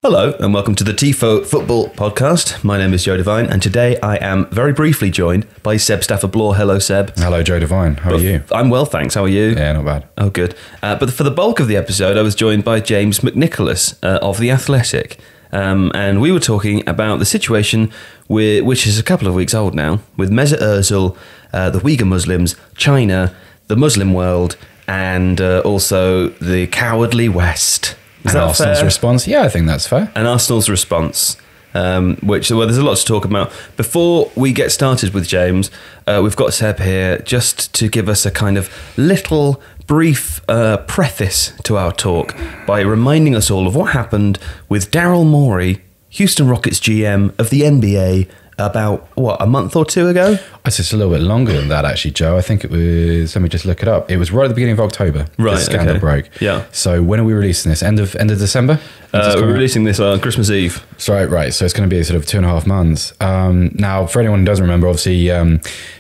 Hello and welcome to the Tifo Football Podcast. My name is Joe Devine and today I am very briefly joined by Seb Stafford-Bloor. Hello, Seb. Hello, Joe Devine. How are you? I'm well, thanks. How are you? Yeah, not bad. Oh, good. But for the bulk of the episode, I was joined by James McNicholas of The Athletic. And we were talking about the situation, which is a couple of weeks old now, with Mesut Özil, the Uyghur Muslims, China, the Muslim world, and also the cowardly West. Is and that Arsenal's fair? response? Yeah, I think that's fair. And Arsenal's response, which, well, there's a lot to talk about. Before we get started with James, we've got Seb here just to give us a kind of little brief preface to our talk by reminding us all of what happened with Daryl Morey, Houston Rockets GM of the NBA, about, a month or two ago? It's just a little bit longer than that, actually, Joe. I think it was, let me just look it up. It was right at the beginning of October. Right, the scandal broke. Yeah. So when are we releasing this? End of December? We're releasing this on Christmas Eve. So, right. So it's going to be sort of 2.5 months. Now, for anyone who doesn't remember, obviously,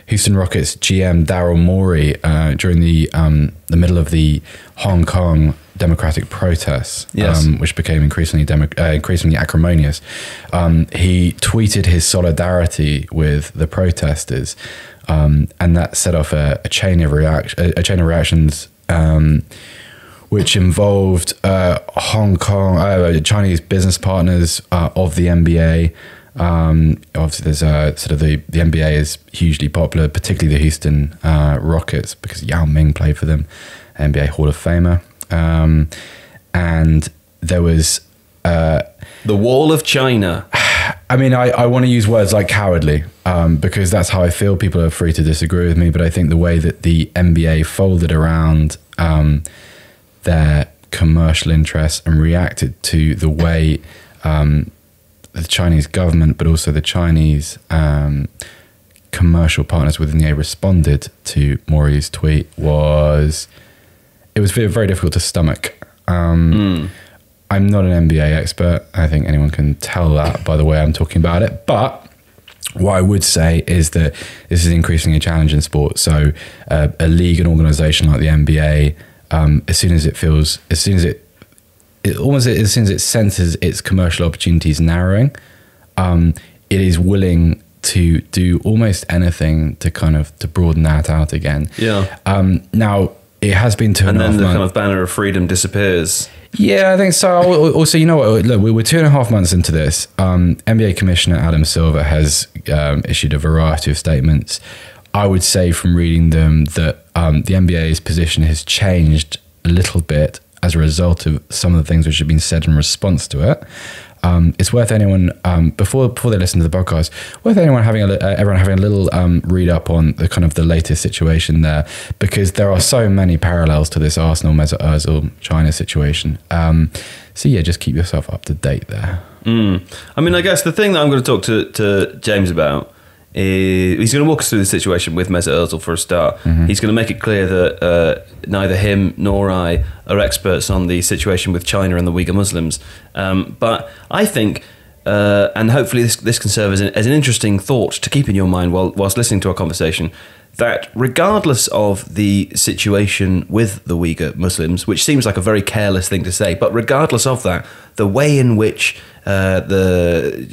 Houston Rockets GM Daryl Morey, during the middle of the Hong Kong democratic protests, yes. Which became increasingly acrimonious, he tweeted his solidarity with the protesters, and that set off a chain of reactions, which involved Hong Kong, Chinese business partners of the NBA. Obviously, there's sort of the NBA is hugely popular, particularly the Houston Rockets, because Yao Ming played for them, NBA Hall of Famer. And there was the Wall of China. I mean, I want to use words like cowardly, because that's how I feel. People are free to disagree with me, but I think the way that the NBA folded around their commercial interests and reacted to the way the Chinese government, but also the Chinese commercial partners within the NBA responded to Morey's tweet it was very difficult to stomach. I'm not an NBA expert. I think anyone can tell that by the way I'm talking about it. But what I would say is that this is increasingly a challenge in sport. So a league, an organization like the NBA, as soon as it senses its commercial opportunities narrowing, it is willing to do almost anything to to broaden that out again. Yeah. Now, it has been 2.5 months. And then the kind of banner of freedom disappears. Yeah, I think so. Also, you know what? Look, we're 2.5 months into this. NBA Commissioner Adam Silver has issued a variety of statements. I would say from reading them that the NBA's position has changed a little bit as a result of some of the things which have been said in response to it. It's worth anyone before they listen to the podcast, everyone having a little read up on the latest situation there, because there are so many parallels to this Arsenal Mesut Özil China situation. So yeah, just keep yourself up to date there. I mean, I guess the thing that I'm going to talk to James about is he's going to walk us through the situation with Mesut Özil for a start. Mm-hmm. He's going to make it clear that neither him nor I are experts on the situation with China and the Uyghur Muslims. But I think, and hopefully this can serve as an interesting thought to keep in your mind whilst listening to our conversation, that regardless of the situation with the Uyghur Muslims, which seems like a very careless thing to say, but regardless of that, the way in which the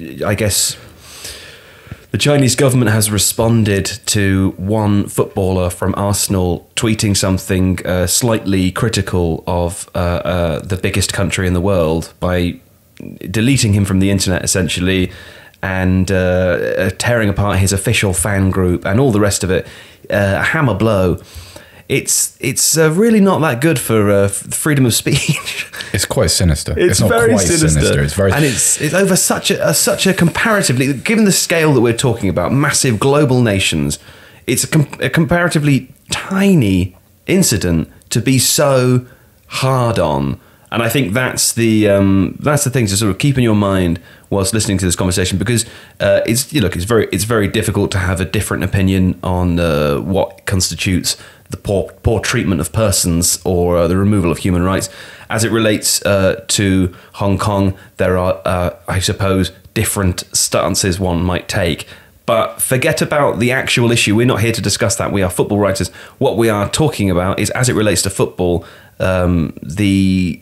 Chinese government has responded to one footballer from Arsenal tweeting something slightly critical of the biggest country in the world by deleting him from the internet, essentially, and tearing apart his official fan group and all the rest of it, a hammer blow. It's really not that good for freedom of speech. It's quite sinister. It's not very quite sinister. It's very, and it's over such a comparatively, given the scale that we're talking about, massive global nations, it's a comparatively tiny incident to be so hard on. And I think that's the thing to sort of keep in your mind whilst listening to this conversation, because it's very difficult to have a different opinion on what constitutes the poor treatment of persons or the removal of human rights. As it relates to Hong Kong, there are, I suppose, different stances one might take. But forget about the actual issue. We're not here to discuss that. We are football writers. What we are talking about is, as it relates to football, the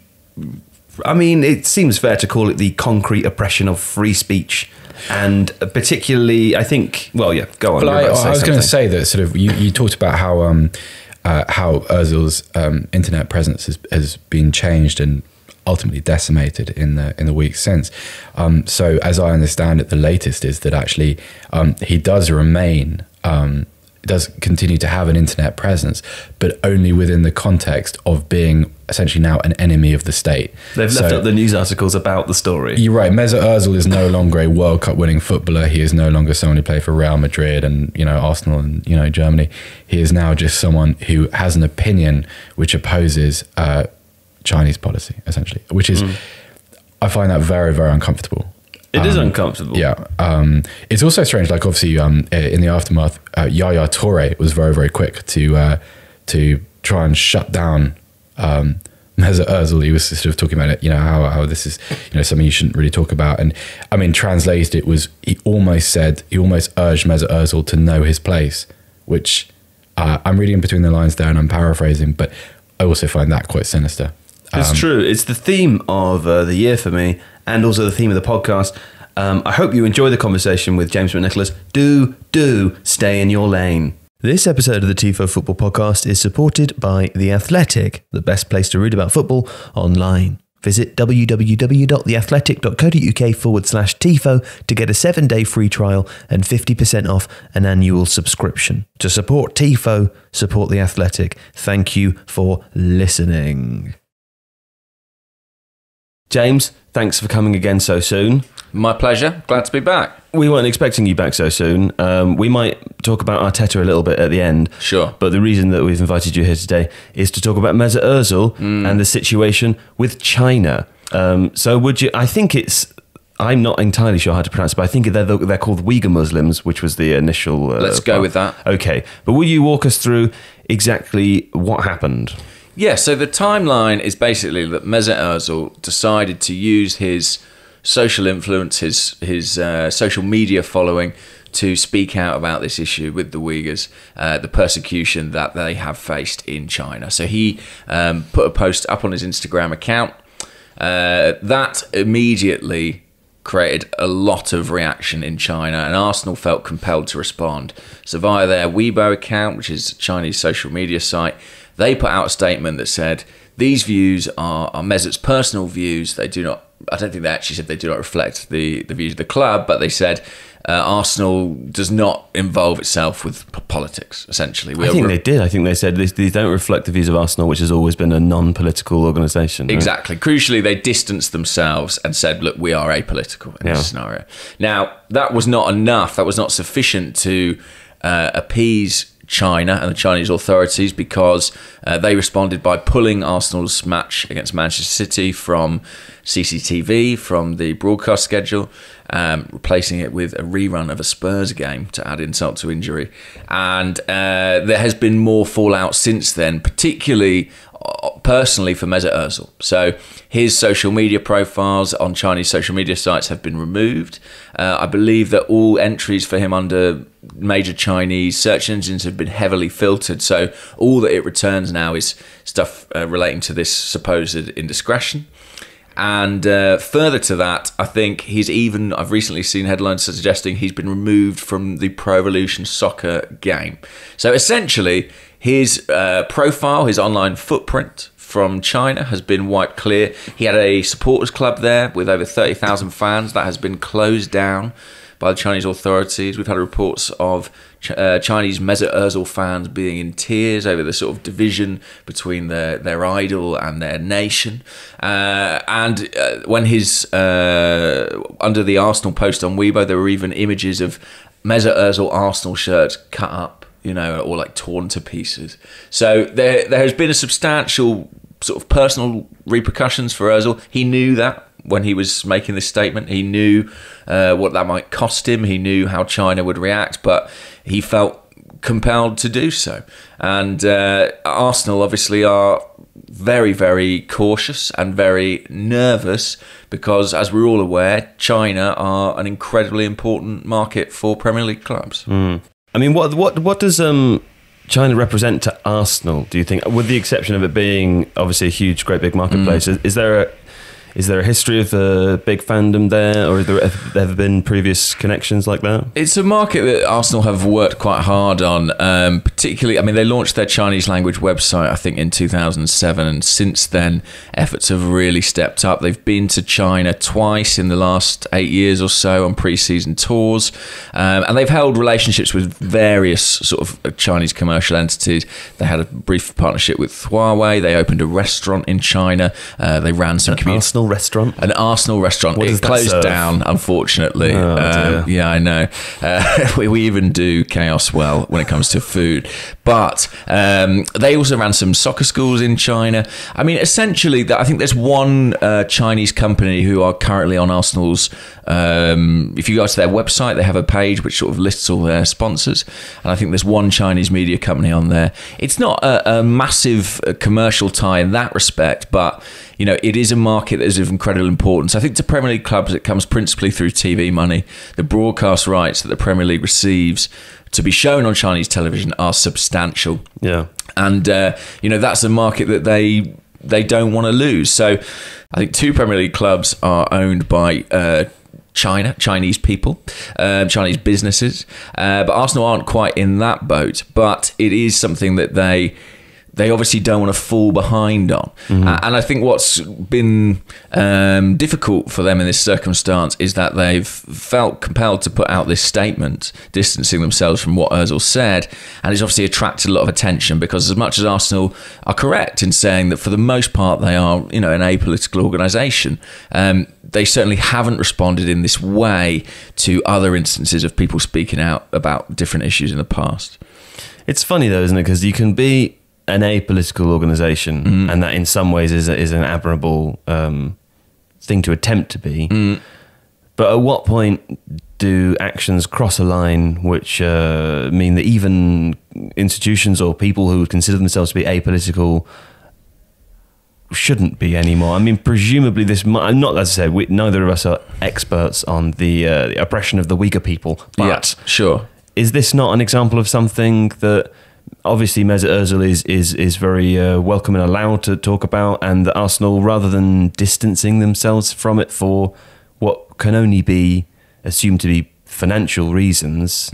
I mean, it seems fair to call it the concrete oppression of free speech. And particularly, I think, well, yeah, go on. Well, I was going to say that sort of, you talked about how Özil's internet presence has been changed and ultimately decimated in the weeks since. So as I understand it, the latest is that actually he does remain, does continue to have an internet presence, but only within the context of being essentially now an enemy of the state. They've left up the news articles about the story. You're right. Mesut Özil is no longer a World Cup winning footballer. He is no longer someone who played for Real Madrid and, you know, Arsenal and, you know, Germany. He is now just someone who has an opinion which opposes Chinese policy, essentially, which is, I find that very, very uncomfortable. It is uncomfortable. Yeah. It's also strange, like obviously in the aftermath, Yaya Toure was very, very quick to try and shut down Mesut Özil. He was sort of talking about it, you know, how this is, you know, something you shouldn't really talk about. And I mean, translated, it was, he almost urged Mesut Özil to know his place, which I'm reading in between the lines there and I'm paraphrasing, but I also find that quite sinister. It's true. It's the theme of the year for me, and also the theme of the podcast. I hope you enjoy the conversation with James McNicholas. Do stay in your lane. This episode of the Tifo Football Podcast is supported by The Athletic, the best place to read about football online. Visit www.theathletic.co.uk/Tifo to get a 7-day free trial and 50% off an annual subscription. To support Tifo, support The Athletic. Thank you for listening. James, thanks for coming again so soon. My pleasure. Glad to be back. We weren't expecting you back so soon. We might talk about Arteta a little bit at the end. Sure. But the reason that we've invited you here today is to talk about Mesut Özil and the situation with China. So would you... I think it's... I'm not entirely sure how to pronounce it, but I think they're called Uyghur Muslims, which was the initial... Let's go with that. Okay. But will you walk us through exactly what happened? Yeah, so the timeline is basically that Mesut Özil decided to use his social influence, his social media following, to speak out about this issue with the Uyghurs, the persecution that they have faced in China. So he put a post up on his Instagram account. That immediately created a lot of reaction in China, and Arsenal felt compelled to respond. So via their Weibo account, which is a Chinese social media site, they put out a statement that said, these views are Mesut's personal views. They do not, I don't think they actually said they do not reflect the views of the club, but they said Arsenal does not involve itself with politics, essentially. I think they did. I think they said these don't reflect the views of Arsenal, which has always been a non-political organisation. Right? Exactly. Crucially, they distanced themselves and said, look, we are apolitical in this scenario. Now, that was not enough. That was not sufficient to appease China and the Chinese authorities, because they responded by pulling Arsenal's match against Manchester City from CCTV, from the broadcast schedule, replacing it with a rerun of a Spurs game to add insult to injury. And there has been more fallout since then, particularly personally for Mesut Özil. So his social media profiles on Chinese social media sites have been removed. I believe that all entries for him under major Chinese search engines have been heavily filtered. So all that it returns now is stuff relating to this supposed indiscretion. And further to that, I think I've recently seen headlines suggesting he's been removed from the Pro Evolution Soccer game. So essentially, his profile, his online footprint from China has been wiped clear. He had a supporters club there with over 30,000 fans. That has been closed down by the Chinese authorities. We've had reports of Chinese Mesut Özil fans being in tears over the sort of division between their idol and their nation. And when his under the Arsenal post on Weibo, there were even images of Mesut Özil Arsenal shirts cut up, you know, or like torn to pieces. So there has been a substantial sort of personal repercussions for Özil. He knew that when he was making this statement. He knew what that might cost him. He knew how China would react, but he felt compelled to do so. And Arsenal obviously are very, very cautious and very nervous because, as we're all aware, China are an incredibly important market for Premier League clubs. I mean, what does China represent to Arsenal, do you think? With the exception of it being obviously a huge, great big marketplace, is there Is there a history of a big fandom there, or have there ever been previous connections like that? It's a market that Arsenal have worked quite hard on, particularly, I mean, they launched their Chinese language website, I think, in 2007, and since then, efforts have really stepped up. They've been to China twice in the last 8 years or so on pre-season tours, and they've held relationships with various sort of Chinese commercial entities. They had a brief partnership with Huawei. They opened a restaurant in China. They ran some Arsenal restaurant. An Arsenal restaurant. What It does that closed serve? down, unfortunately. Oh, dear. Yeah, I know. We even do chaos well when it comes to food. But they also ran some soccer schools in China. I mean, essentially, I think there's one Chinese company who are currently on Arsenal's. If you go to their website, they have a page which sort of lists all their sponsors, and I think there's one Chinese media company on there. It's not a massive commercial tie in that respect, but you know, it is a market that is of incredible importance. I think to Premier League clubs, it comes principally through TV money. The broadcast rights that the Premier League receives to be shown on Chinese television are substantial. Yeah. And you know, that's a market that they don't want to lose. So I think 2 Premier League clubs are owned by Chinese people, Chinese businesses, but Arsenal aren't quite in that boat. But it is something that they obviously don't want to fall behind on. And I think what's been difficult for them in this circumstance is that they've felt compelled to put out this statement distancing themselves from what Özil said, and it's obviously attracted a lot of attention, because as much as Arsenal are correct in saying that for the most part they are, you know, an apolitical organisation, they certainly haven't responded in this way to other instances of people speaking out about different issues in the past. It's funny though, isn't it? Because you can be an apolitical organisation, and that in some ways is an admirable thing to attempt to be. But at what point do actions cross a line which mean that even institutions or people who consider themselves to be apolitical shouldn't be anymore? I mean, presumably this might, not, as I said, neither of us are experts on the oppression of the weaker people, but Yeah, sure. is this not an example of something that obviously Mesut Özil is very welcome and allowed to talk about, and that Arsenal, rather than distancing themselves from it for what can only be assumed to be financial reasons,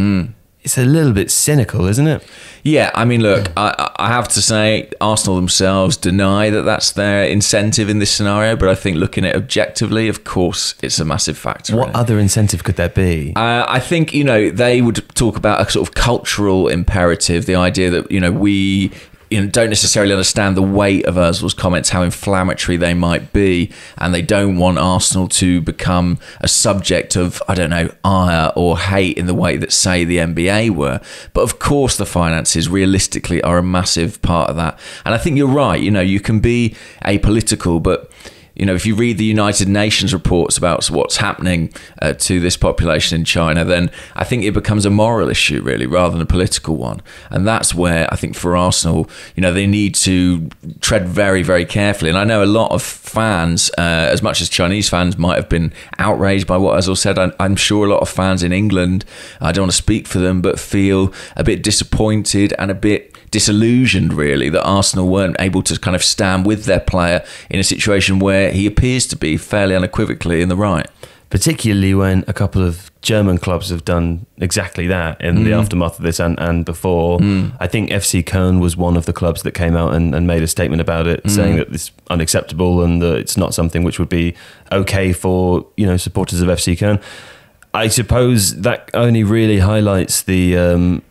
it's a little bit cynical, isn't it? Yeah, I mean, look, I have to say Arsenal themselves deny that that's their incentive in this scenario, but I think looking at it objectively, of course, it's a massive factor. What other incentive could there be? I think, you know, they would talk about a sort of cultural imperative, the idea that, you know, we don't necessarily understand the weight of Özil's comments, how inflammatory they might be, and they don't want Arsenal to become a subject of, I don't know, ire or hate in the way that, say, the NBA were. But of course the finances realistically are a massive part of that. And I think you're right, you know, you can be apolitical, but you know, if you read the United Nations reports about what's happening to this population in China, then I think it becomes a moral issue, really, rather than a political one. And that's where I think for Arsenal, you know, they need to tread very, very carefully. And I know a lot of fans, as much as Chinese fans might have been outraged by what Özil said, I'm sure a lot of fans in England, I don't want to speak for them, but feel a bit disappointed and a bit disillusioned, really, that Arsenal weren't able to kind of stand with their player in a situation where he appears to be fairly unequivocally in the right. Particularly when a couple of German clubs have done exactly that in the aftermath of this and before. I think FC Köln was one of the clubs that came out and made a statement about it, saying that it's unacceptable and that it's not something which would be okay for, you know, supporters of FC Köln. I suppose that only really highlights the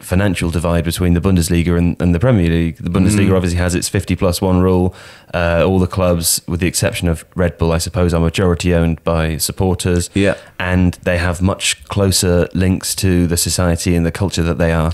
financial divide between the Bundesliga and the Premier League. The Bundesliga obviously has its 50+1 rule. All the clubs, with the exception of Red Bull, I suppose, are majority owned by supporters. Yeah. And they have much closer links to the society and the culture that they are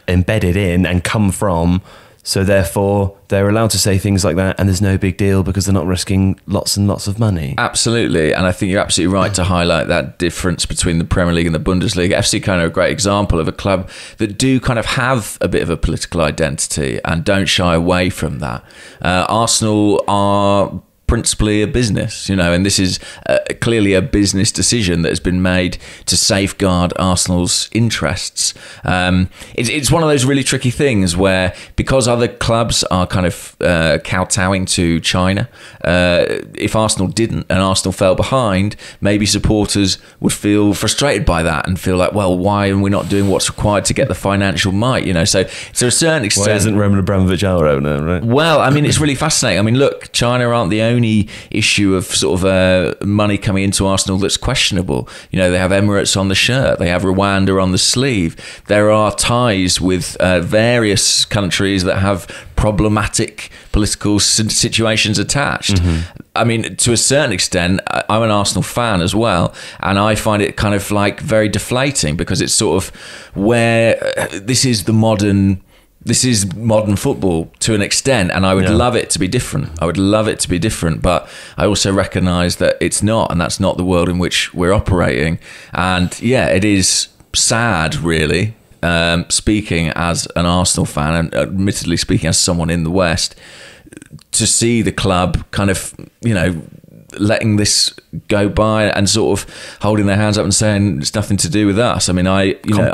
embedded in and come from. So therefore, they're allowed to say things like that, and there's no big deal because they're not risking lots and lots of money. Absolutely, and I think you're absolutely right to highlight that difference between the Premier League and the Bundesliga. FC Köln are a great example of a club that do kind of have a bit of a political identity and don't shy away from that. Arsenal are principally a business, and this is clearly a business decision that has been made to safeguard Arsenal's interests. It's one of those really tricky things where, because other clubs are kind of kowtowing to China, if Arsenal didn't and Arsenal fell behind, maybe supporters would feel frustrated by that and feel like, well, why are we not doing what's required to get the financial might? So to a certain extent, why isn't Roman Abramovich our owner, right? Well, I mean, it's really fascinating. I mean, look, China aren't the only issue of sort of money coming into Arsenal that's questionable. They have Emirates on the shirt, they have Rwanda on the sleeve. There are ties with various countries that have problematic political situations attached. I mean, to a certain extent, I'm an Arsenal fan as well, and I find it kind of like very deflating, because it's sort of where this is modern football to an extent, and I would love it to be different. But I also recognise that it's not, and that's not the world in which we're operating. And yeah, it is sad, really, speaking as an Arsenal fan, and admittedly speaking as someone in the West, to see the club kind of, letting this go by and sort of holding their hands up and saying it's nothing to do with us. I mean,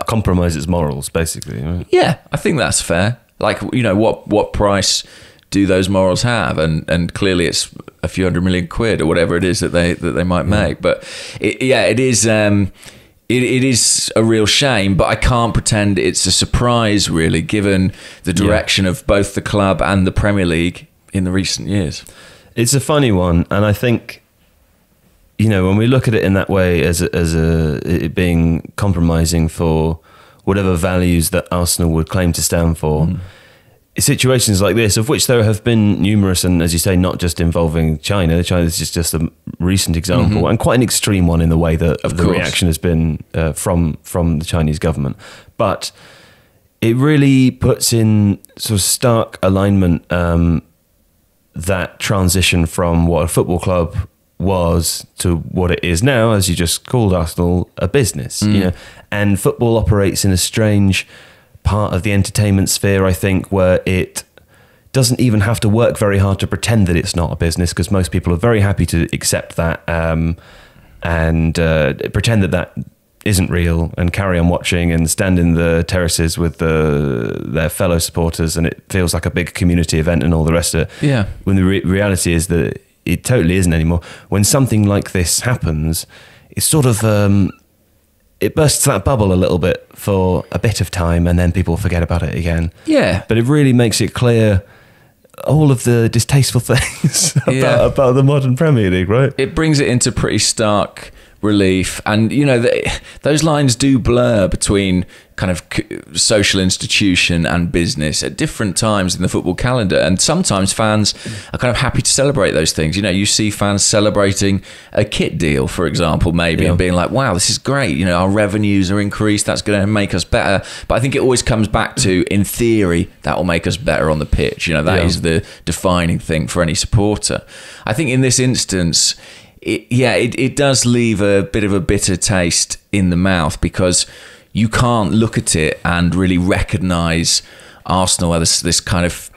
compromise its morals, basically. Right? Yeah, I think that's fair. Like, what price do those morals have? And clearly it's a few £100 million or whatever it is that they might make. But it is. It is a real shame, but I can't pretend it's a surprise, really, given the direction of both the club and the Premier League in the recent years. It's a funny one, and I think, when we look at it in that way, as it being compromising for whatever values that Arsenal would claim to stand for, situations like this, of which there have been numerous, and as you say, not just involving China. China is just a recent example, and quite an extreme one in the way that the reaction has been from the Chinese government. But it really puts in sort of stark alignment that transition from what a football club was to what it is now, as you just called Arsenal, a business. And football operates in a strange part of the entertainment sphere, I think, where it doesn't even have to work very hard to pretend that it's not a business, because most people are very happy to accept that and pretend that isn't real, and carry on watching and stand in the terraces with their fellow supporters, and it feels like a big community event and all the rest of it. Yeah. When the reality is that it totally isn't anymore. When something like this happens, it's sort of it bursts that bubble a little bit for a bit of time, and then people forget about it again. Yeah. But it really makes it clear all of the distasteful things about the modern Premier League, right? It brings it into pretty stark relief, and those lines do blur between kind of social institution and business at different times in the football calendar, and sometimes fans are kind of happy to celebrate those things. You see fans celebrating a kit deal, for example, maybe, and being like, wow, this is great, our revenues are increased, that's going to make us better. But I think it always comes back to, in theory, that will make us better on the pitch. That is the defining thing for any supporter. I think in this instance, it does leave a bit of a bitter taste in the mouth, because you can't look at it and really recognise Arsenal as this kind of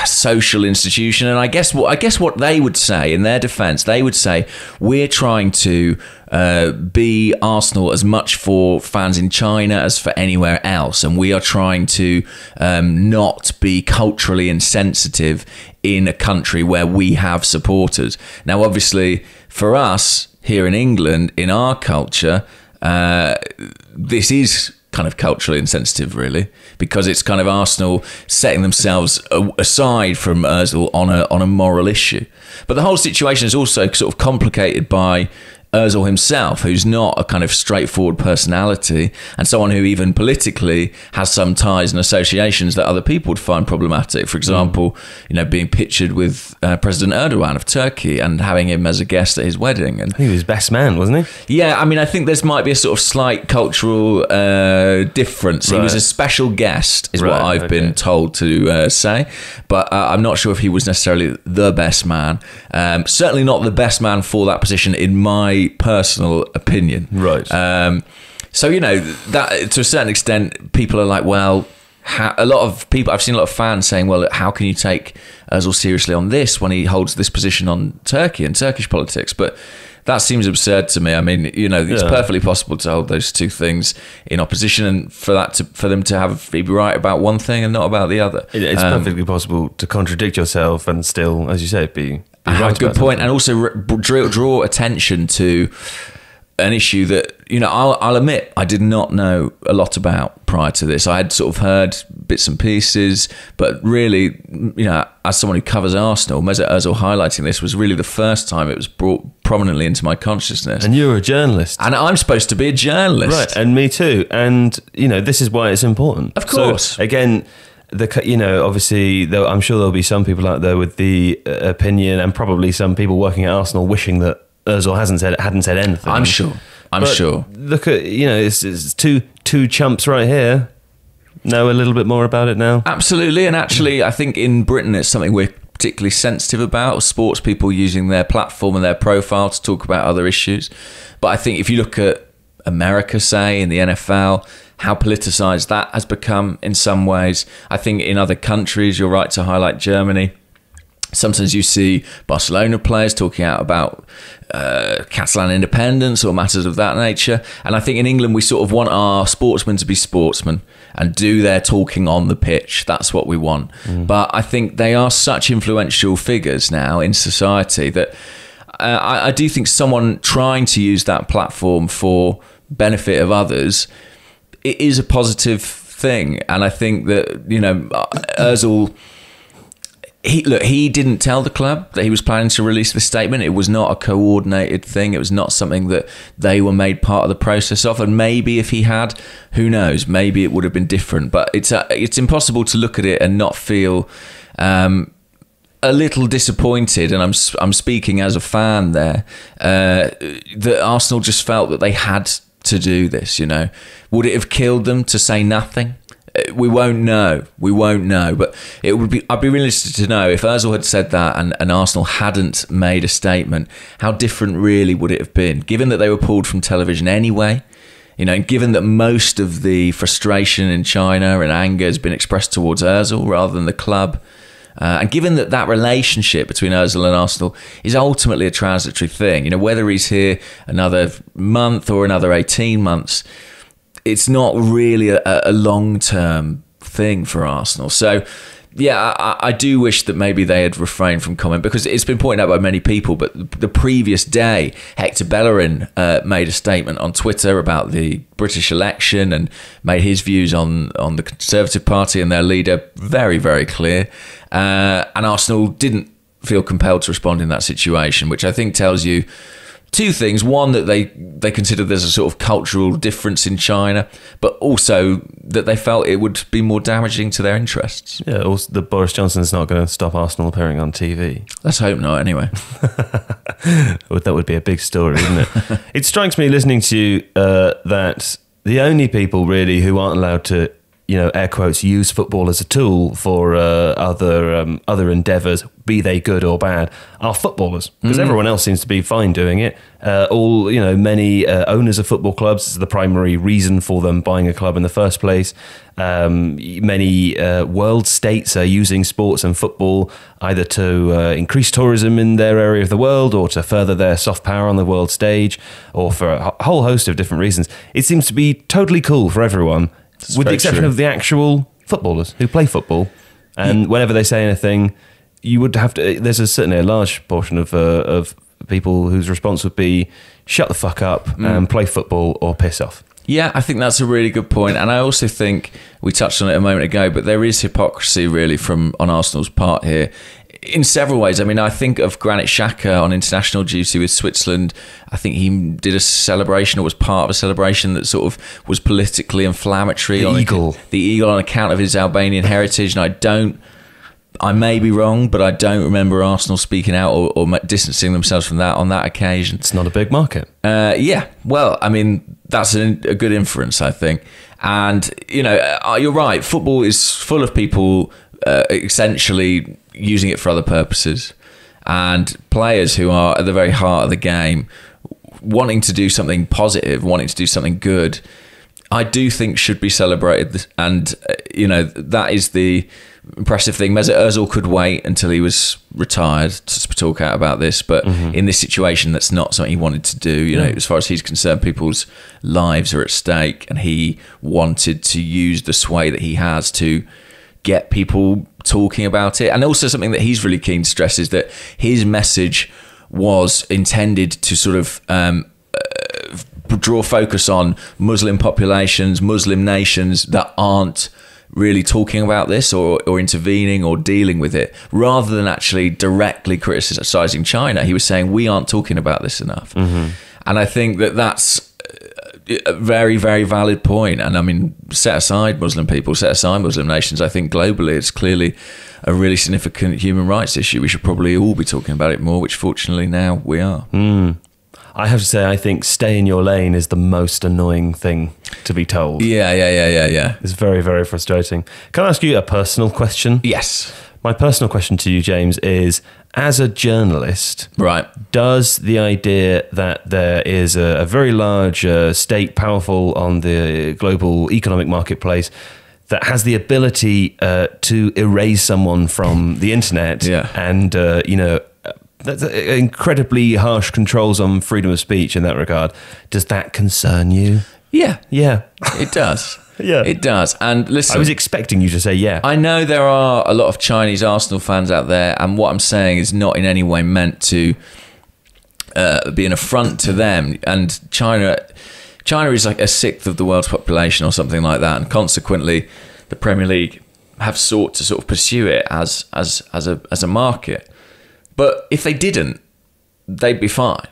social institution. And I guess what they would say in their defence, they would say, we're trying to be Arsenal as much for fans in China as for anywhere else, and we are trying to not be culturally insensitive in a country where we have supporters. Now, obviously, for us here in England, in our culture, this is kind of culturally insensitive, really, because it's kind of Arsenal setting themselves aside from Özil on a moral issue. But the whole situation is also sort of complicated by Özil himself, who's not a kind of straightforward personality, and someone who even politically has some ties and associations that other people would find problematic. For example, being pictured with President Erdogan of Turkey and having him as a guest at his wedding. And he was best man, wasn't he? Yeah, I mean, I think there might be a sort of slight cultural difference. Right. He was a special guest, is what I've been told to say, but I'm not sure if he was necessarily the best man. Certainly not the best man for that position, in my personal opinion. Right. So, that to a certain extent, people are like, well, a lot of people, I've seen a lot of fans saying, well, how can you take Özil seriously on this when he holds this position on Turkey and Turkish politics? But that seems absurd to me. I mean, it's perfectly possible to hold those two things in opposition, and for them to be right about one thing and not about the other. It's perfectly possible to contradict yourself and still, as you say, be right. Have a good point, and also draw attention to an issue that, I'll admit I did not know a lot about prior to this. I had sort of heard bits and pieces, but really, as someone who covers Arsenal, Mesut Özil highlighting this was really the first time it was brought prominently into my consciousness. And you're a journalist. And I'm supposed to be a journalist. Right, and me too. And, this is why it's important. Of course. So, again, obviously, though, I'm sure there'll be some people out there with the opinion, and probably some people working at Arsenal wishing that Özil hadn't said anything. I'm sure. Look at, it's two chumps right here. Know a little bit more about it now. Absolutely, and actually, I think in Britain it's something we're particularly sensitive about. Sports people using their platform and their profile to talk about other issues. But I think if you look at America, say, in the NFL, how politicised that has become in some ways. I think in other countries, you're right to highlight Germany. Sometimes you see Barcelona players talking out about Catalan independence or matters of that nature. And I think in England, we sort of want our sportsmen to be sportsmen and do their talking on the pitch. That's what we want. But I think they are such influential figures now in society that I do think someone trying to use that platform for benefit of others, it is a positive thing. And I think that, Özil... He didn't tell the club that he was planning to release this statement. It was not a coordinated thing. It was not something that they were made part of the process of. And maybe if he had, who knows? Maybe it would have been different. But it's impossible to look at it and not feel a little disappointed. And I'm speaking as a fan there. That Arsenal just felt that they had to do this. Would it have killed them to say nothing? We won't know. But I'd be really interested to know if Özil had said that and Arsenal hadn't made a statement, how different really would it have been? Given that they were pulled from television anyway, and given that most of the frustration in China and anger has been expressed towards Özil rather than the club, and given that relationship between Özil and Arsenal is ultimately a transitory thing, whether he's here another month or another 18 months, it's not really a long-term thing for Arsenal. So, yeah, I do wish that maybe they had refrained from comment, because it's been pointed out by many people, but the previous day, Hector Bellerin made a statement on Twitter about the British election and made his views on the Conservative Party and their leader very, very clear. And Arsenal didn't feel compelled to respond in that situation, which I think tells you two things. One, that they consider there's a sort of cultural difference in China, but also that they felt it would be more damaging to their interests. Yeah, also that Boris Johnson's not going to stop Arsenal appearing on TV. Let's hope not, anyway. Well, that would be a big story, wouldn't it? It strikes me listening to you that the only people really who aren't allowed to, air quotes, use football as a tool for other endeavours, be they good or bad, are footballers, because everyone else seems to be fine doing it. Many owners of football clubs, is the primary reason for them buying a club in the first place. Many world states are using sports and football either to increase tourism in their area of the world, or to further their soft power on the world stage, or for a whole host of different reasons. It seems to be totally cool for everyone, with the exception of the actual footballers who play football. And whenever they say anything, you would have to. There's certainly a large portion of people whose response would be shut the fuck up and play football or piss off. Yeah, I think that's a really good point. And I also think we touched on it a moment ago, but there is hypocrisy really on Arsenal's part here in several ways. I mean, I think of Granit Xhaka on international duty with Switzerland. I think he did a celebration, or was part of a celebration, that sort of was politically inflammatory. The eagle on account of his Albanian heritage. And I may be wrong, but I don't remember Arsenal speaking out or distancing themselves from that on that occasion. It's not a big market. Yeah, well, I mean, that's a good inference, I think. And, you're right, football is full of people essentially using it for other purposes, and players who are at the very heart of the game, wanting to do something positive, wanting to do something good, I do think should be celebrated, and that is the impressive thing. Mesut Özil could wait until he was retired to talk out about this, but in this situation, that's not something he wanted to do. As far as he's concerned, people's lives are at stake, and he wanted to use the sway that he has to get people talking about it. And also something that he's really keen to stress is that his message was intended to sort of draw focus on Muslim populations, Muslim nations that aren't really talking about this or intervening or dealing with it, rather than actually directly criticizing China. He was saying, we aren't talking about this enough. And I think that that's a very, very valid point. And I mean, set aside Muslim people, set aside Muslim nations, I think globally it's clearly a really significant human rights issue. We should probably all be talking about it more, which fortunately now we are. I have to say, I think stay in your lane is the most annoying thing to be told. Yeah. It's very, very frustrating. Can I ask you a personal question? Yes. My personal question to you, James, is, as a journalist, right, does the idea that there is a very large state powerful on the global economic marketplace that has the ability to erase someone from the internet and, that's incredibly harsh controls on freedom of speech in that regard. Does that concern you? Yeah. Yeah. It does. Yeah. It does. And listen, I was expecting you to say yeah. I know there are a lot of Chinese Arsenal fans out there, and what I'm saying is not in any way meant to be an affront to them. And China is like a sixth of the world's population or something like that, and consequently the Premier League have sought to sort of pursue it as a market. But if they didn't, they'd be fine.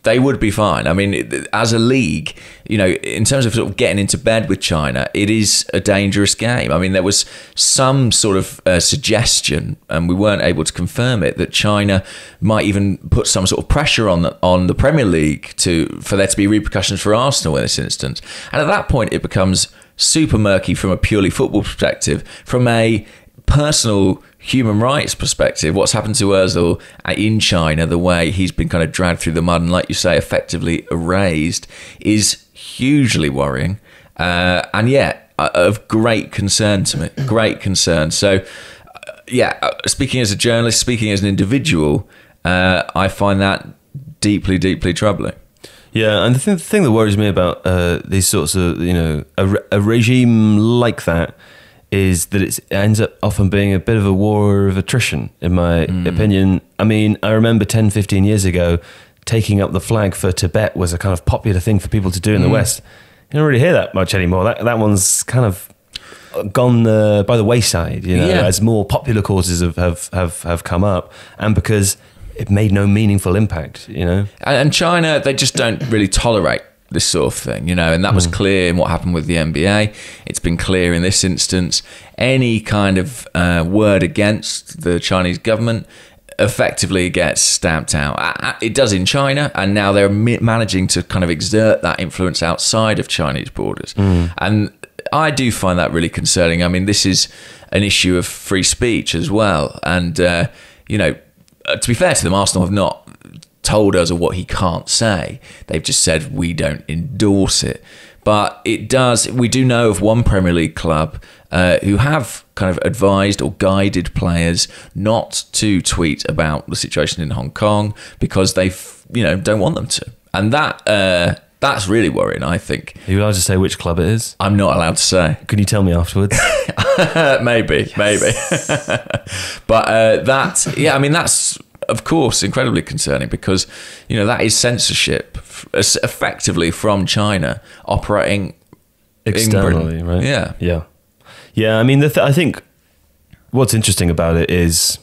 They would be fine. I mean, as a league, in terms of sort of getting into bed with China, it is a dangerous game. I mean, there was some sort of suggestion, and we weren't able to confirm it, that China might even put some sort of pressure on the Premier League for there to be repercussions for Arsenal in this instance. And at that point, it becomes super murky from a purely football perspective. From a personal human rights perspective, what's happened to Özil in China, the way he's been kind of dragged through the mud and, like you say, effectively erased, is hugely worrying, and yet of great concern to me. Great concern. So, speaking as a journalist, speaking as an individual, I find that deeply, deeply troubling. Yeah, and the thing that worries me about these sorts of, a regime like that is that it ends up often being a bit of a war of attrition, in my opinion. I mean, I remember 10, 15 years ago, taking up the flag for Tibet was a kind of popular thing for people to do in the West. You don't really hear that much anymore. That one's kind of gone by the wayside, as more popular causes have come up, and because it made no meaningful impact, And China, they just don't really tolerate this sort of thing, and that was clear in what happened with the NBA. It's been clear in this instance. Any kind of word against the Chinese government effectively gets stamped out. It does in China, and now they're managing to kind of exert that influence outside of Chinese borders. And I do find that really concerning. I mean, this is an issue of free speech as well. And, to be fair to them, Arsenal have not told us what he can't say. They've just said we don't endorse it. But it does. We do know of one Premier League club who have kind of advised or guided players not to tweet about the situation in Hong Kong because they, don't want them to. And that's really worrying, I think. Are you allowed to say which club it is? I'm not allowed to say. Can you tell me afterwards? Maybe. But that's, of course, incredibly concerning because, that is censorship effectively from China operating externally, right? Yeah. I mean, I think what's interesting about it is,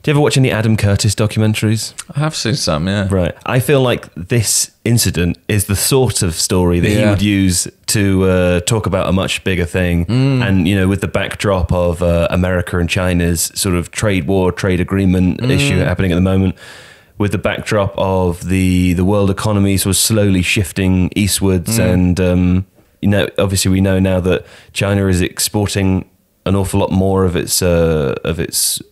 do you ever watch any Adam Curtis documentaries? I have seen some, yeah. Right. I feel like this incident is the sort of story that he would use to talk about a much bigger thing. And, with the backdrop of America and China's sort of trade agreement issue happening at the moment, with the backdrop of the world economy sort of slowly shifting eastwards. And, obviously we know now that China is exporting an awful lot more of its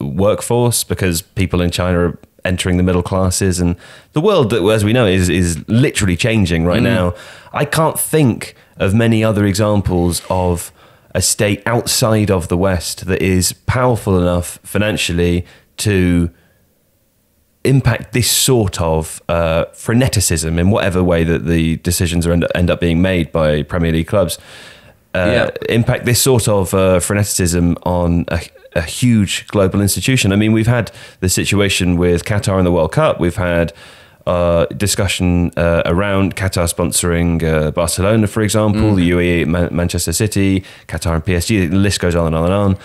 workforce because people in China are entering the middle classes, and the world that, as we know, is literally changing right now. I can't think of many other examples of a state outside of the West that is powerful enough financially to impact this sort of freneticism in whatever way that the decisions are end up being made by Premier League clubs. Impact this sort of freneticism on a huge global institution. I mean, we've had the situation with Qatar in the World Cup. We've had discussion around Qatar sponsoring Barcelona, for example, the UAE, Manchester City, Qatar and PSG. The list goes on and on and on.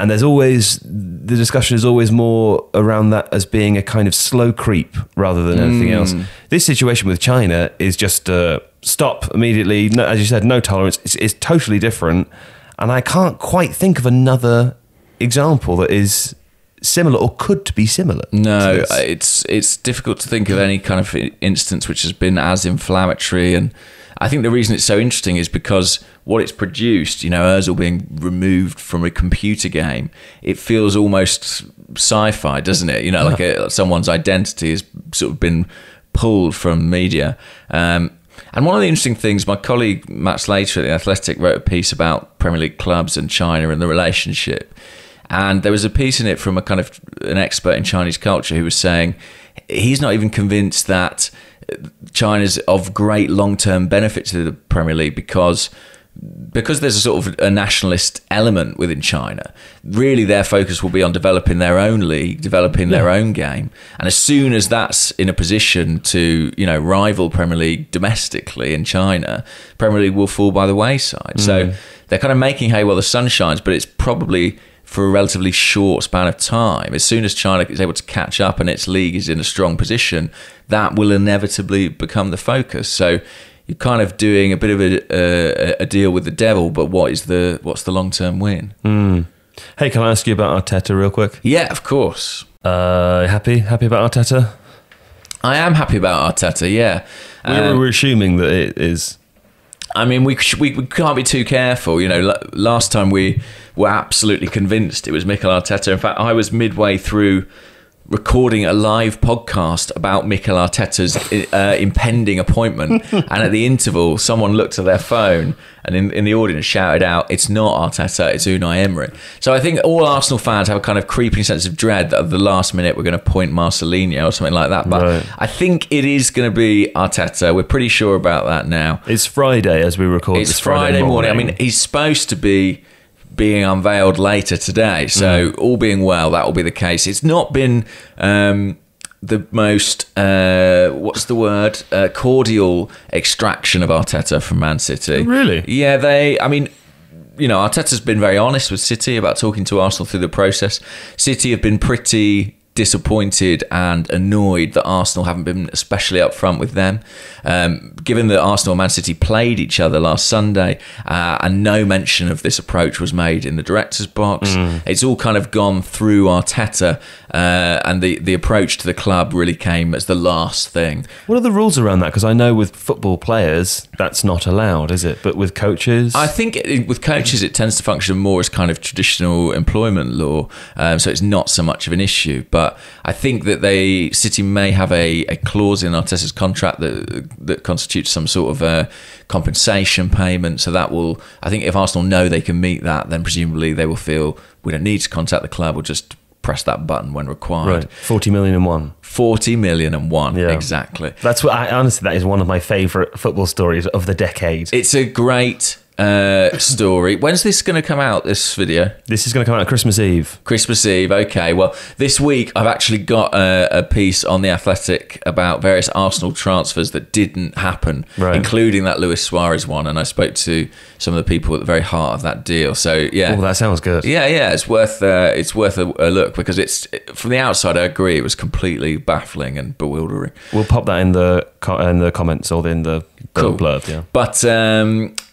And there's always, the discussion is always more around that as being a kind of slow creep rather than anything else. This situation with China is just stop immediately. No, as you said, no tolerance. It's totally different. And I can't quite think of another example that is similar or could be similar. No, it's difficult to think of any kind of instance which has been as inflammatory. And I think the reason it's so interesting is because what it's produced, you know, Özil being removed from a computer game, it feels almost sci-fi, doesn't it? You know, like someone's identity has sort of been pulled from media. And one of the interesting things, my colleague Matt Slater at The Athletic wrote a piece about Premier League clubs and China and the relationship. And there was a piece in it from a kind of an expert in Chinese culture who was saying he's not even convinced that China's of great long-term benefit to the Premier League because there's a sort of a nationalist element within China. Really, their focus will be on developing their own league, developing their own game. And as soon as that's in a position to, you know, rival Premier League domestically in China, Premier League will fall by the wayside. So they're kind of making hay while the sun shines, but it's probably for a relatively short span of time. As soon as China is able to catch up and its league is in a strong position, that will inevitably become the focus. So you're kind of doing a bit of a deal with the devil, but what's the long-term win? Hey, can I ask you about Arteta real quick? Yeah, of course. Happy about Arteta? I am happy about Arteta, yeah. We're assuming that it is. I mean, we can't be too careful. You know, last time we were absolutely convinced it was Mikel Arteta. In fact, I was midway through recording a live podcast about Mikel Arteta's impending appointment, and at the interval, someone looked at their phone and in the audience shouted out, "It's not Arteta, it's Unai Emery." So I think all Arsenal fans have a kind of creeping sense of dread that at the last minute we're going to appoint Marcelinho or something like that. But I think it is going to be Arteta. We're pretty sure about that now. It's Friday as we record. It's Friday morning. I mean, he's supposed to be being unveiled later today, so all being well, that will be the case. It's not been the most cordial extraction of Arteta from Man City. Oh, really? Yeah, I mean, you know, Arteta's been very honest with City about talking to Arsenal through the process. City have been pretty disappointed and annoyed that Arsenal haven't been especially upfront with them. Given that Arsenal and Man City played each other last Sunday and no mention of this approach was made in the director's box, it's all kind of gone through Arteta and the approach to the club really came as the last thing. What are the rules around that? Because I know with football players that's not allowed, is it? But with coaches? I think with coaches it tends to function more as kind of traditional employment law, so it's not so much of an issue. But I think that City may have a clause in Arteta's contract that constitutes some sort of compensation payment. So that will, I think, if Arsenal know they can meet that, then presumably they will feel we don't need to contact the club. We'll just press that button when required. Right, 40 million and one. 40 million and one, exactly. That's what honestly, that is one of my favourite football stories of the decade. It's a great story. When's this going to come out, this video? This is going to come out on Christmas Eve. Christmas Eve, okay. Well, this week I've actually got a piece on The Athletic about various Arsenal transfers that didn't happen, including that Luis Suarez one, and I spoke to some of the people at the very heart of that deal. So, yeah. Oh, that sounds good. Yeah, it's worth a look, because it's, from the outside, I agree, it was completely baffling and bewildering. We'll pop that in the comments or in the blurb, yeah. But,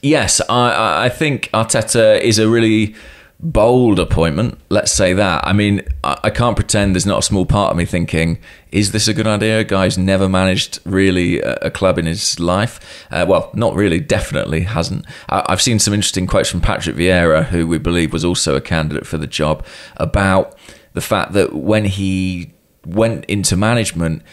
yes, I think Arteta is a really bold appointment, let's say that. I mean, I can't pretend there's not a small part of me thinking, is this a good idea? A guy's never managed really a club in his life. Well, not really, definitely hasn't. I've seen some interesting quotes from Patrick Vieira, who we believe was also a candidate for the job, about the fact that when he went into management,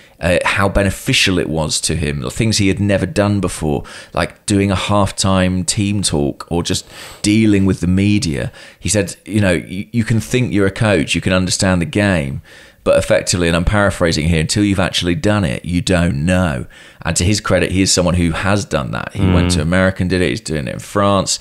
how beneficial it was to him, things he had never done before, like doing a halftime team talk or just dealing with the media. He said, you can think you're a coach, you can understand the game, but effectively, and I'm paraphrasing here, until you've actually done it, you don't know. And to his credit, he is someone who has done that. He went to America and did it. He's doing it in France.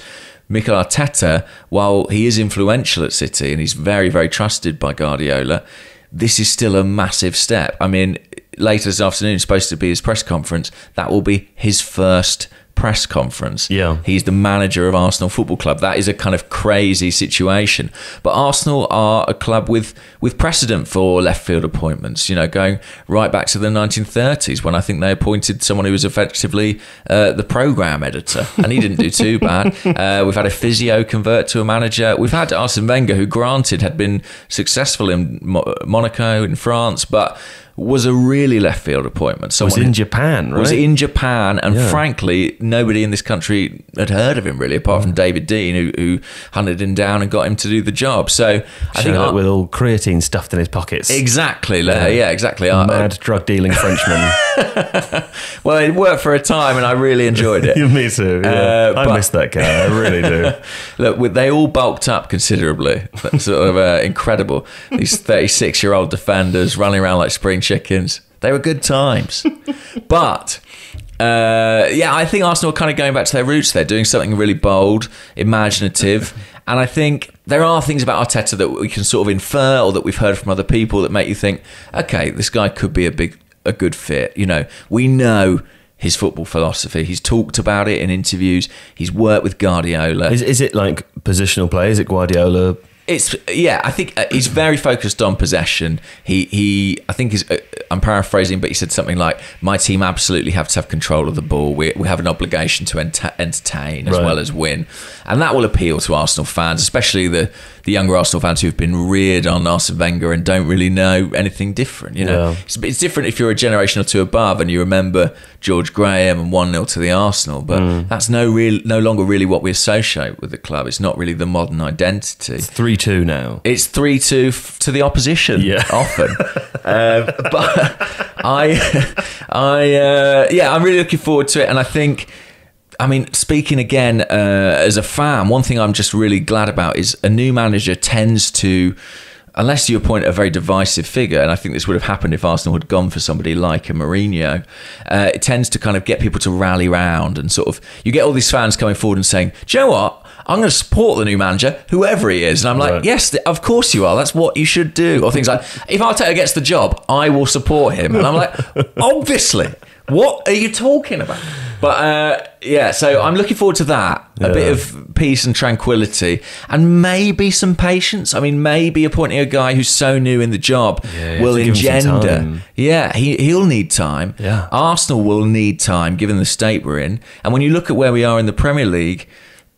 Mikel Arteta, while he is influential at City and he's very, very trusted by Guardiola, this is still a massive step. I mean, later this afternoon is supposed to be his press conference. That will be his first press conference. Yeah. He's the manager of Arsenal Football Club. That is a kind of crazy situation. But Arsenal are a club with precedent for left field appointments, going right back to the 1930s when I think they appointed someone who was effectively the programme editor, and he didn't do too bad. We've had a physio convert to a manager. We've had Arsene Wenger, who granted had been successful in Monaco, in France, but was a really left field appointment. Was in Japan, right? Was in Japan, and frankly, nobody in this country had heard of him really, apart from David Dean, who hunted him down and got him to do the job. So I think with all creatine stuffed in his pockets. Exactly, yeah, exactly. Mad drug dealing Frenchman. Well, it worked for a time, and I really enjoyed it. Me too. Yeah. I miss that guy. I really do. Look, they all bulked up considerably. That's sort of incredible. These 36-year-old defenders running around like spring chickens. They were good times. But I think Arsenal are kind of going back to their roots. They're doing something really bold, imaginative, and I think there are things about Arteta that we can sort of infer or that we've heard from other people that make you think, okay, this guy could be a good fit. We know his football philosophy. He's talked about it in interviews. He's worked with Guardiola. Is it like positional play? Is it Guardiola? I think he's very focused on possession. I think I'm paraphrasing, but he said something like, my team absolutely have to have control of the ball. We have an obligation to entertain as well as win. And that will appeal to Arsenal fans, especially the younger Arsenal fans who've been reared on Arsene Wenger and don't really know anything different. It's different if you're a generation or two above and you remember George Graham and 1-0 to the Arsenal, but that's no longer really what we associate with the club. It's not really the modern identity. It's 3-2 now. It's 3-2 to the opposition often. But I'm really looking forward to it, and I think, speaking again as a fan, one thing I'm just really glad about is a new manager tends to, unless you appoint a very divisive figure, and I think this would have happened if Arsenal had gone for somebody like a Mourinho, it tends to kind of get people to rally round and sort of, you get all these fans coming forward and saying, do you know what? I'm going to support the new manager, whoever he is. And I'm like, yes, of course you are. That's what you should do. Or things like, if Arteta gets the job, I will support him. And I'm like, obviously, what are you talking about? But so I'm looking forward to that. A bit of peace and tranquility and maybe some patience. Maybe appointing a guy who's so new in the job will engender. He'll need time. Yeah. Arsenal will need time given the state we're in. And when you look at where we are in the Premier League,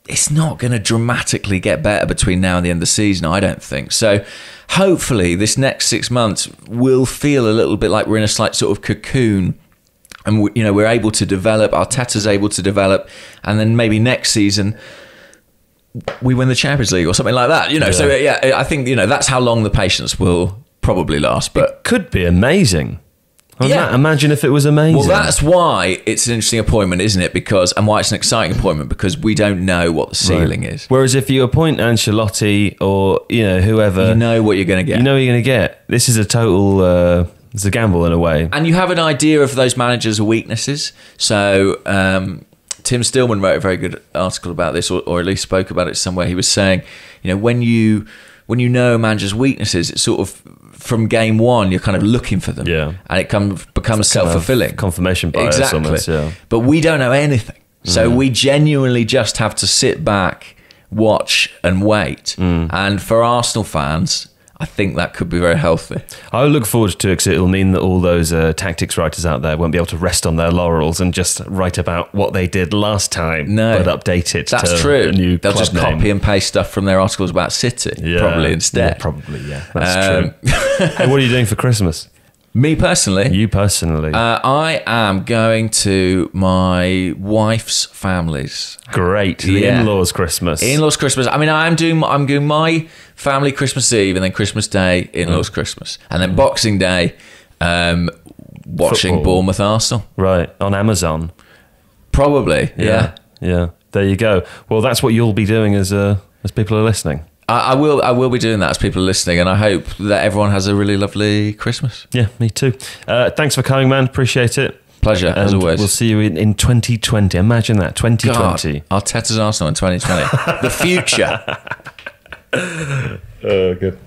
it's not going to dramatically get better between now and the end of the season, I don't think. So hopefully this next 6 months will feel a little bit like we're in a slight sort of cocoon, and we're able to develop, Arteta's able to develop, and then maybe next season we win the Champions League or something like that. So I think that's how long the patience will probably last. But it could be amazing. Imagine if it was amazing. Well, that's why it's an interesting appointment, isn't it? And why it's an exciting appointment, because we don't know what the ceiling is. Whereas if you appoint Ancelotti or whoever, you know what you're going to get. You know what you're going to get. This is a total. It's a gamble in a way. And you have an idea of those managers' weaknesses. So Tim Stillman wrote a very good article about this, or at least spoke about it somewhere. He was saying, when you know a manager's weaknesses, it's sort of from game one, you're kind of looking for them. Yeah. And it becomes self-fulfilling. Confirmation bias. Exactly. Almost, yeah. But we don't know anything. So we genuinely just have to sit back, watch and wait. And for Arsenal fans, I think that could be very healthy. I look forward to it because it'll mean that all those tactics writers out there won't be able to rest on their laurels and just write about what they did last time, but update it That's to true. a new They'll club just name. copy and paste stuff from their articles about City, probably instead. Yeah, probably, yeah. That's true. Hey, what are you doing for Christmas? Me personally? You personally. I am going to my wife's family's. Great. The in-laws Christmas. In-laws Christmas. I mean, I'm doing my family Christmas Eve and then Christmas Day, in-laws Christmas. And then Boxing Day, watching Football. Bournemouth Arsenal. Right, on Amazon. Probably, yeah. Yeah. There you go. Well, that's what you'll be doing as people are listening. I will be doing that as people are listening, and I hope that everyone has a really lovely Christmas. Yeah, me too. Thanks for coming, man. Appreciate it. Pleasure, as And always. We'll see you in 2020. Imagine that, 2020. God, Arteta's Arsenal in 2020. The future. Oh, good.